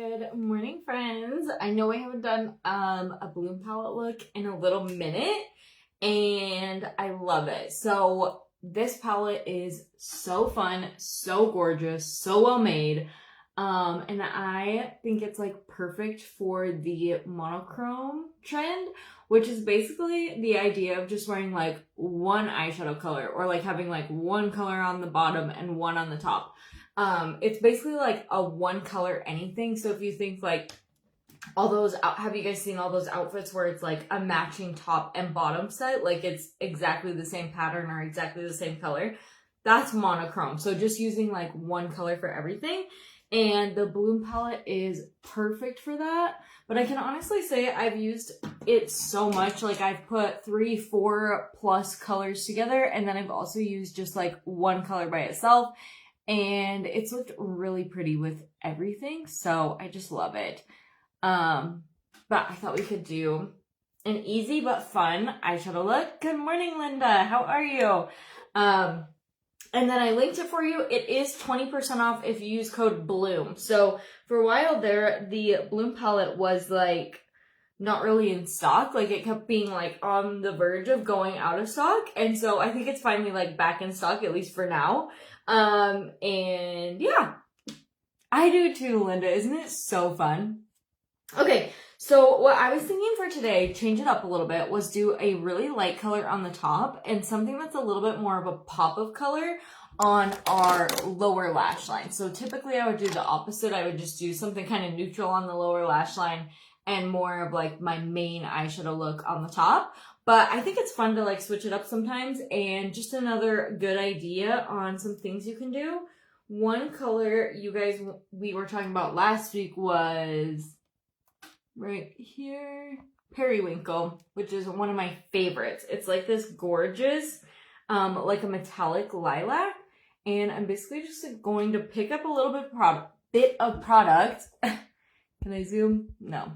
Good morning, friends. I know I haven't done a bloom palette look in a little minute, and I love it. So this palette is so fun, so gorgeous, so well made. And I think it's like perfect for the monochrome trend, which is basically the idea of just wearing like one eyeshadow color or like having like one color on the bottom and one on the top. It's basically like a one color anything. So if you think like all those, have you guys seen all those outfits where it's like a matching top and bottom set? Like it's exactly the same pattern or exactly the same color. That's monochrome. So just using like one color for everything. And the Bloom palette is perfect for that. But I can honestly say I've used it so much. Like I've put 3, 4 plus colors together. And then I've also used just like one color by itself. And it's looked really pretty with everything. So I just love it. But I thought we could do an easy but fun eyeshadow look. Good morning, Linda. How are you? And then I linked it for you. It is 20% off if you use code BLOOM. So for a while there, the Bloom palette was like not really in stock. Like it kept being like on the verge of going out of stock. And so I think it's finally like back in stock, at least for now. And yeah, I do too, Linda. Isn't it so fun? Okay, so what I was thinking for today, change it up a little bit, was do a really light color on the top and something that's a little bit more of a pop of color on our lower lash line. So typically I would do the opposite. I would just do something kind of neutral on the lower lash line and more of like my main eyeshadow look on the top. But I think it's fun to like switch it up sometimes, and just another good idea on some things you can do. One color you guys, we were talking about last week was right here, Periwinkle, which is one of my favorites. It's like this gorgeous, like a metallic lilac. And I'm basically just like going to pick up a little bit of product. Can I zoom? No.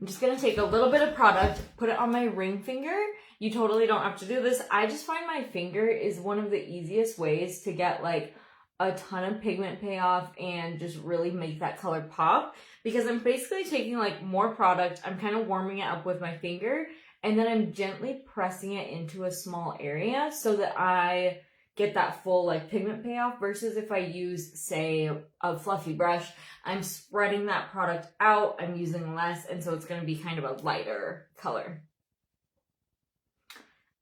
I'm just going to take a little bit of product, put it on my ring finger. You totally don't have to do this. I just find my finger is one of the easiest ways to get like a ton of pigment payoff and just really make that color pop, because I'm basically taking like more product, I'm kind of warming it up with my finger, and then I'm gently pressing it into a small area so that I get that full like pigment payoff, versus if I use, say, a fluffy brush, I'm spreading that product out, I'm using less, and so it's going to be kind of a lighter color.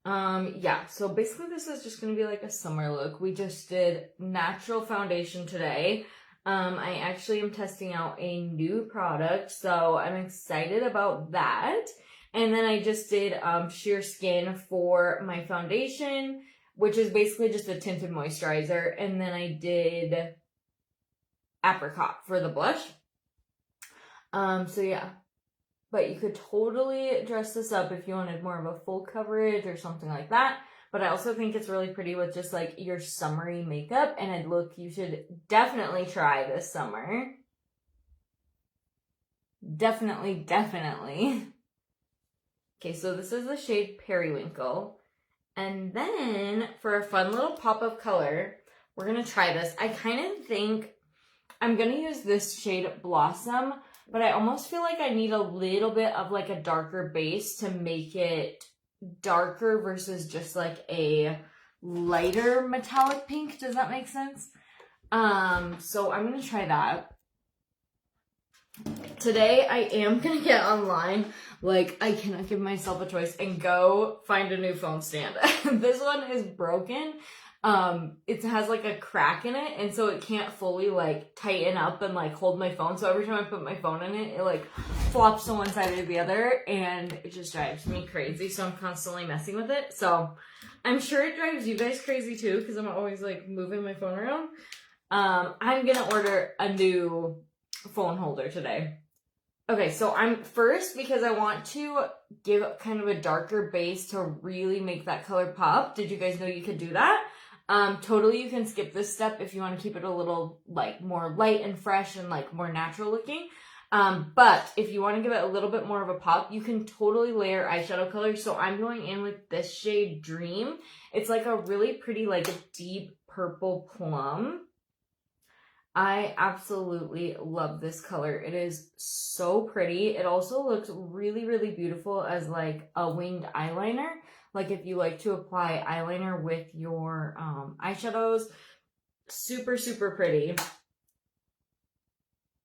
Yeah, so basically this is just going to be like a summer look. We just did natural foundation today. I actually am testing out a new product, so I'm excited about that. And then I just did Sheer Skin for my foundation, which is basically just a tinted moisturizer. And then I did Apricot for the blush. So yeah. But you could totally dress this up if you wanted more of a full coverage or something like that. But I also think it's really pretty with just like your summery makeup and a look you should definitely try this summer. Definitely. Okay, so this is the shade Periwinkle. And then for a fun little pop of color, we're going to try this. I kind of think I'm going to use this shade Blossom, but I almost feel like I need a little bit of like a darker base to make it darker versus just like a lighter metallic pink. Does that make sense? So I'm going to try that. Today I am going to get online. Like, I cannot give myself a choice and go find a new phone stand. This one is broken. It has like a crack in it, and so it can't fully like tighten up and like hold my phone. So every time I put my phone in it, it like flops to one side or the other, and it just drives me crazy. So I'm constantly messing with it. So I'm sure it drives you guys crazy too, because I'm always like moving my phone around. I'm gonna order a new phone holder today. Okay, so I'm first, because I want to give kind of a darker base to really make that color pop. Did you guys know you could do that? Totally you can skip this step if you want to keep it a little like more light and fresh and like more natural looking. But if you want to give it a little bit more of a pop, you can totally layer eyeshadow colors. So I'm going in with this shade Dream. It's like a really pretty like a deep purple plum. I absolutely love this color. It is so pretty. It also looks really, really beautiful as like a winged eyeliner. Like if you like to apply eyeliner with your eyeshadows, super, super pretty.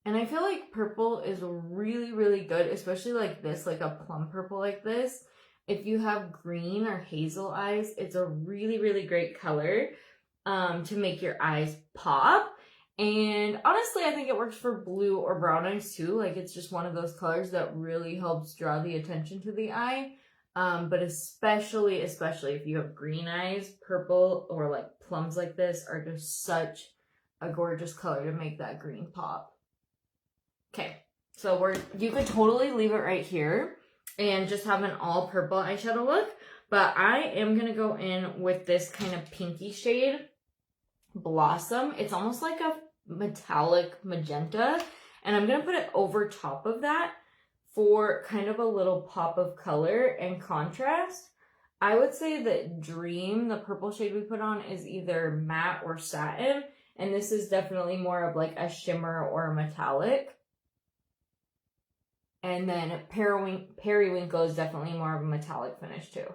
And I feel like purple is really, really good, especially like this, like a plum purple like this. If you have green or hazel eyes, it's a really, really great color to make your eyes pop. And honestly, I think it works for blue or brown eyes too. Like it's just one of those colors that really helps draw the attention to the eye. But especially if you have green eyes, purple or like plums like this are just such a gorgeous color to make that green pop. Okay, so you could totally leave it right here and just have an all purple eyeshadow look. But I am going to go in with this kind of pinky shade, Blossom. It's almost like a metallic magenta. And I'm going to put it over top of that for kind of a little pop of color and contrast. I would say that Dream, the purple shade we put on, is either matte or satin. And this is definitely more of like a shimmer or a metallic. And then Periwinkle is definitely more of a metallic finish too.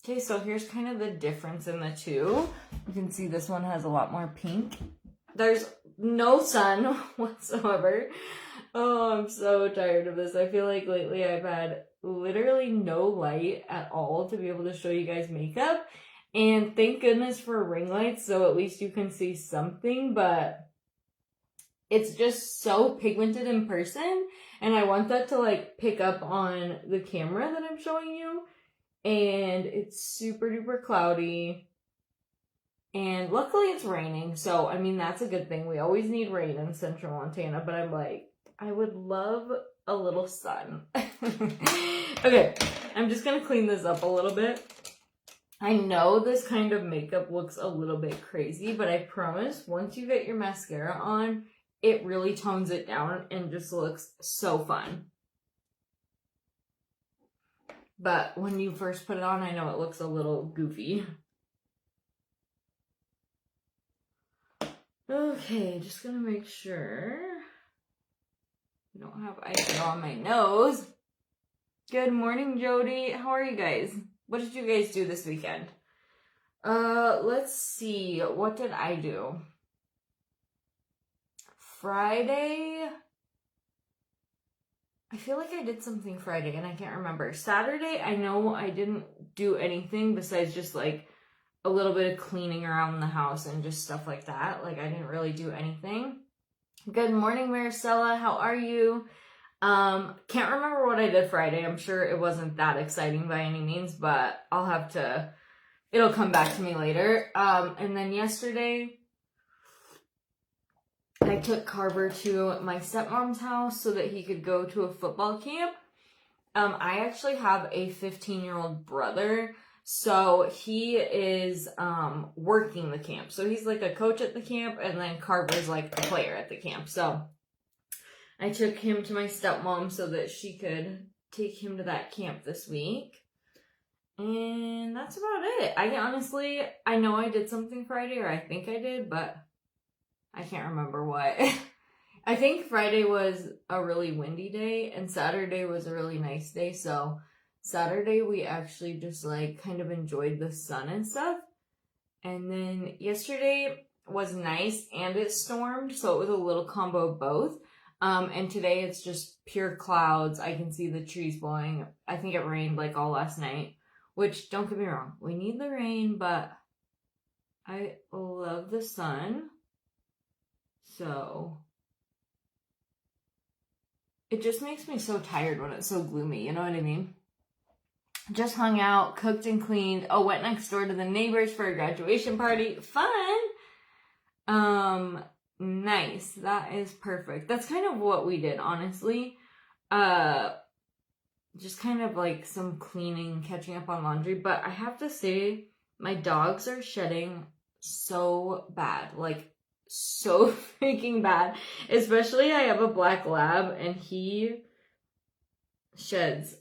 Okay, so here's kind of the difference in the two. You can see this one has a lot more pink. There's no sun whatsoever. Oh, I'm so tired of this. I feel like lately I've had literally no light at all to be able to show you guys makeup. And thank goodness for ring lights, so at least you can see something, but it's just so pigmented in person, and I want that to like pick up on the camera that I'm showing you. And it's super duper cloudy. And luckily it's raining, so I mean that's a good thing. We always need rain in Central Montana, but I'm like, I would love a little sun. Okay, I'm just gonna clean this up a little bit. I know this kind of makeup looks a little bit crazy, but I promise once you get your mascara on, it really tones it down and just looks so fun. But when you first put it on, I know it looks a little goofy. Okay, just gonna make sure I don't have eyeshadow on my nose. Good morning, Jody. How are you guys? What did you guys do this weekend? Let's see. What did I do? Friday? I feel like I did something Friday and I can't remember. Saturday, I know I didn't do anything besides just like a little bit of cleaning around the house and just stuff like that. Like I didn't really do anything. Good morning, Maricela. How are you? Can't remember what I did Friday. I'm sure it wasn't that exciting by any means, but it'll come back to me later. And then yesterday, I took Carver to my stepmom's house so that he could go to a football camp. I actually have a 15-year-old brother, so he is working the camp. So he's like a coach at the camp, and then Carver's like a player at the camp. So I took him to my stepmom so that she could take him to that camp this week. And that's about it. I know I did something Friday, or I think I did, but I can't remember what. I think Friday was a really windy day, and Saturday was a really nice day, so Saturday we actually just like kind of enjoyed the sun and stuff. And then yesterday was nice and it stormed, so it was a little combo of both. And today it's just pure clouds. I can see the trees blowing. I think it rained like all last night, which don't get me wrong, we need the rain, but I love the sun. So it just makes me so tired when it's so gloomy, you know what I mean? Just hung out, cooked and cleaned. Oh, went next door to the neighbors for a graduation party. Fun! Nice. That is perfect. That's kind of what we did, honestly. Just kind of like some cleaning, catching up on laundry. But I have to say, my dogs are shedding so bad. Like, so freaking bad. Especially I have a black lab and he sheds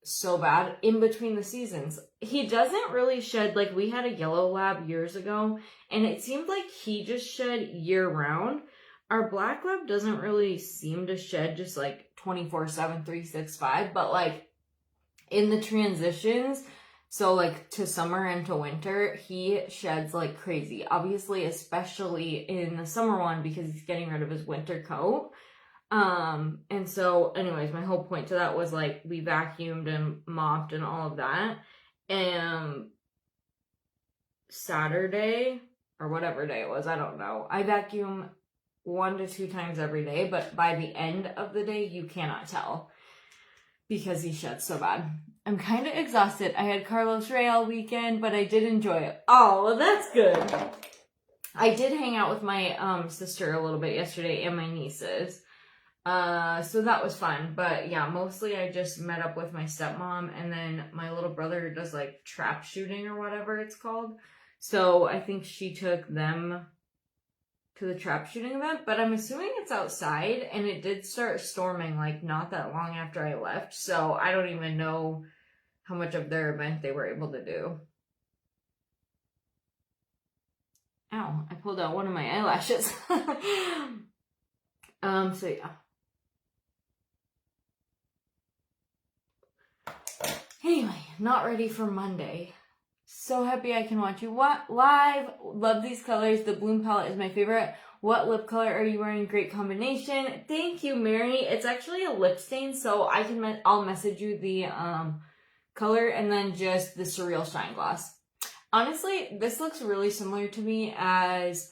so bad in between the seasons. he doesn't really shed, like we had a yellow lab years ago, and it seemed like he just shed year round. Our black lab doesn't really seem to shed just like 24/7, 365, but like in the transitions, so like to summer and to winter, he sheds like crazy. Obviously, especially in the summer one because he's getting rid of his winter coat. And so anyways, my whole point to that was like we vacuumed and mopped and all of that. And Saturday or whatever day it was, I don't know. I vacuum 1 to 2 times every day, but by the end of the day, you cannot tell because he sheds so bad. I'm kind of exhausted. I had Carlos Ray all weekend, but I did enjoy it. Oh, well, that's good. I did hang out with my sister a little bit yesterday and my nieces. So that was fun. But yeah, mostly I just met up with my stepmom, and then my little brother does like trap shooting or whatever it's called. So I think she took them to the trap shooting event, but I'm assuming it's outside, and it did start storming like not that long after I left. So I don't even know how much of their event they were able to do. Ow, I pulled out one of my eyelashes. So yeah. Anyway, not ready for Monday. So happy I can watch you live. Love these colors. The Bloom palette is my favorite. What lip color are you wearing? Great combination. Thank you, Mary. it's actually a lip stain, so I'll message you the color and then just the Surreal Shine Gloss. Honestly, this looks really similar to me as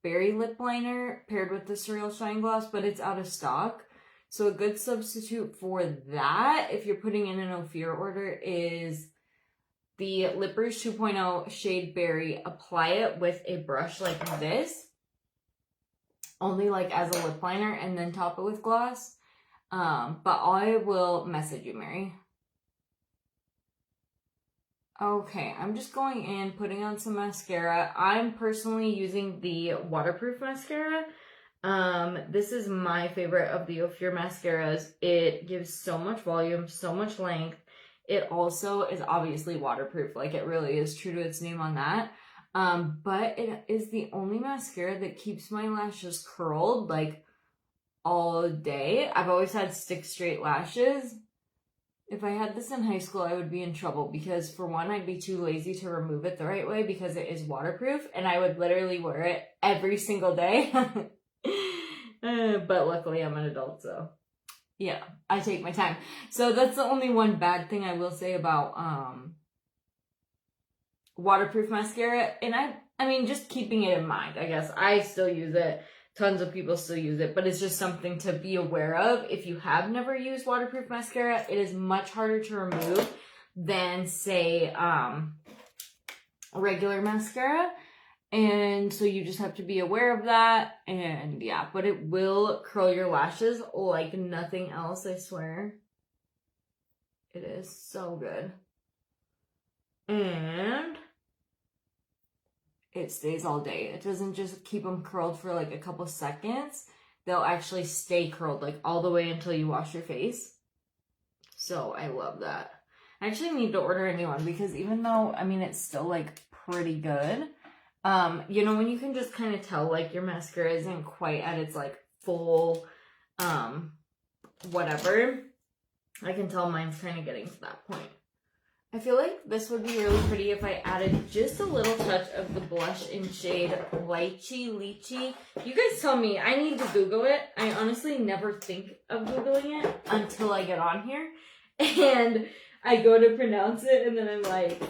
Berry lip liner paired with the Surreal Shine Gloss, but it's out of stock. So a good substitute for that, if you're putting in an Ophir order, is the Lip Rouge 2.0 shade Berry. Apply it with a brush like this, only like as a lip liner, and then top it with gloss. But I will message you, Mary. Okay, I'm just going in, putting on some mascara. I'm personally using the waterproof mascara. This is my favorite of the Ophir mascaras. It gives so much volume, so much length. It also is obviously waterproof. Like, it really is true to its name on that. But it is the only mascara that keeps my lashes curled, like, all day. I've always had stick straight lashes. If I had this in high school, I would be in trouble because, for one, I'd be too lazy to remove it the right way because it is waterproof, and I would literally wear it every single day. But luckily I'm an adult, so yeah, I take my time. So that's the only one bad thing I will say about waterproof mascara. And I mean, just keeping it in mind, I guess. I still use it. Tons of people still use it, but it's just something to be aware of. If you have never used waterproof mascara, it is much harder to remove than, say, regular mascara. And so you just have to be aware of that. And yeah, but it will curl your lashes like nothing else, I swear. It is so good. And it stays all day. It doesn't just keep them curled for like a couple seconds. They'll actually stay curled like all the way until you wash your face. So I love that. I actually need to order a new one because even though, I mean, it's still like pretty good. You know, when you can just kind of tell like your mascara isn't quite at its like full, whatever. I can tell mine's kind of getting to that point. I feel like this would be really pretty if I added just a little touch of the blush in shade Lychee Lychee. You guys tell me, I need to Google it. I honestly never think of Googling it until I get on here. And I go to pronounce it and then I'm like,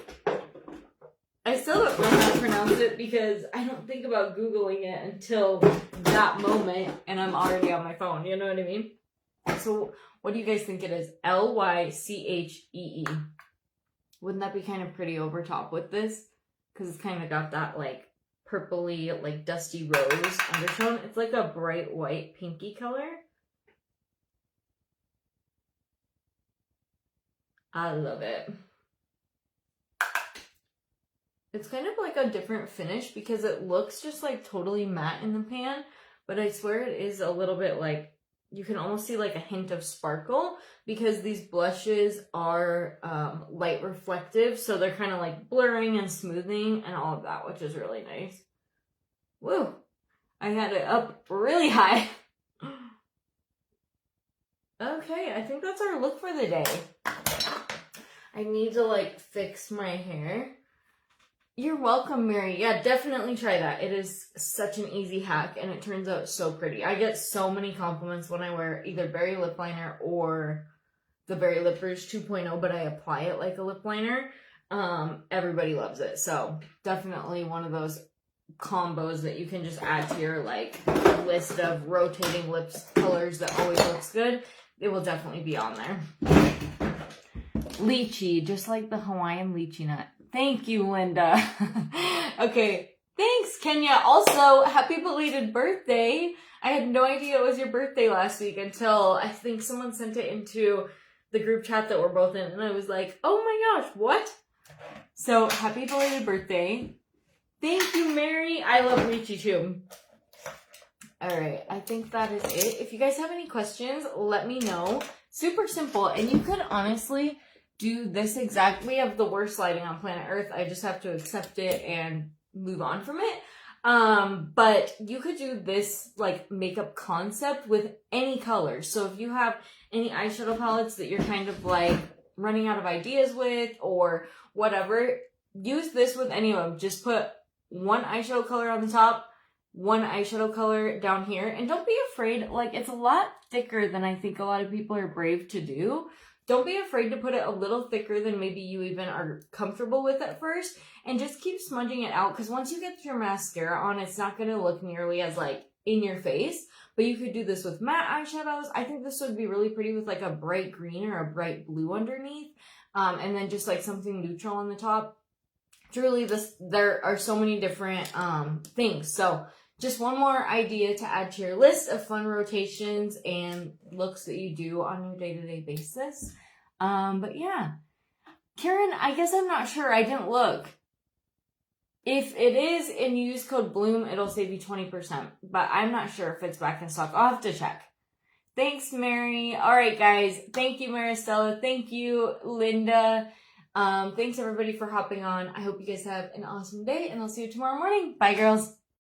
I still don't know how to pronounce it because I don't think about Googling it until that moment and I'm already on my phone. You know what I mean? So what do you guys think it is? Lychee. Wouldn't that be kind of pretty over top with this? Because it's kind of got that like purpley, like dusty rose undertone. It's like a bright white pinky color. I love it. It's kind of like a different finish because it looks just like totally matte in the pan, but I swear it is a little bit like you can almost see like a hint of sparkle because these blushes are light reflective, so they're kind of like blurring and smoothing and all of that, which is really nice. Woo! I had it up really high. Okay, I think that's our look for the day. I need to like fix my hair. You're welcome, Mary. Yeah, definitely try that. It is such an easy hack and it turns out so pretty. I get so many compliments when I wear either Berry Lip Liner or the Berry Lip Rouge 2.0, but I apply it like a lip liner. Everybody loves it. So definitely one of those combos that you can just add to your like list of rotating lips colors that always looks good. It will definitely be on there. Lychee, just like the Hawaiian lychee nut. Thank you, Linda. Okay, thanks, Kenya. Also, happy belated birthday. I had no idea it was your birthday last week until I think someone sent it into the group chat that we're both in, and I was like, oh my gosh, what? So, happy belated birthday. Thank you, Mary. I love lychee too. Alright, I think that is it. If you guys have any questions, let me know. Super simple, and you could honestly do this exact. We have the worst lighting on planet Earth. I just have to accept it and move on from it. But you could do this like makeup concept with any color. So if you have any eyeshadow palettes that you're kind of like running out of ideas with or whatever, use this with any of them. Just put one eyeshadow color on the top, one eyeshadow color down here, and don't be afraid. Like, it's a lot thicker than I think a lot of people are brave to do. Don't be afraid to put it a little thicker than maybe you even are comfortable with at first, and just keep smudging it out, because once you get your mascara on, it's not going to look nearly as like in your face. But you could do this with matte eyeshadows. I think this would be really pretty with like a bright green or a bright blue underneath, and then just like something neutral on the top. Truly, there are so many different things. So just one more idea to add to your list of fun rotations and looks that you do on your day-to-day basis. But yeah. Karen, I guess I'm not sure. I didn't look. If it is and you use code BLOOM, it'll save you 20%. But I'm not sure if it's back in stock. I'll have to check. Thanks, Mary. All right, guys. Thank you, Maristella. Thank you, Linda. Thanks, everybody, for hopping on. I hope you guys have an awesome day, and I'll see you tomorrow morning. Bye, girls.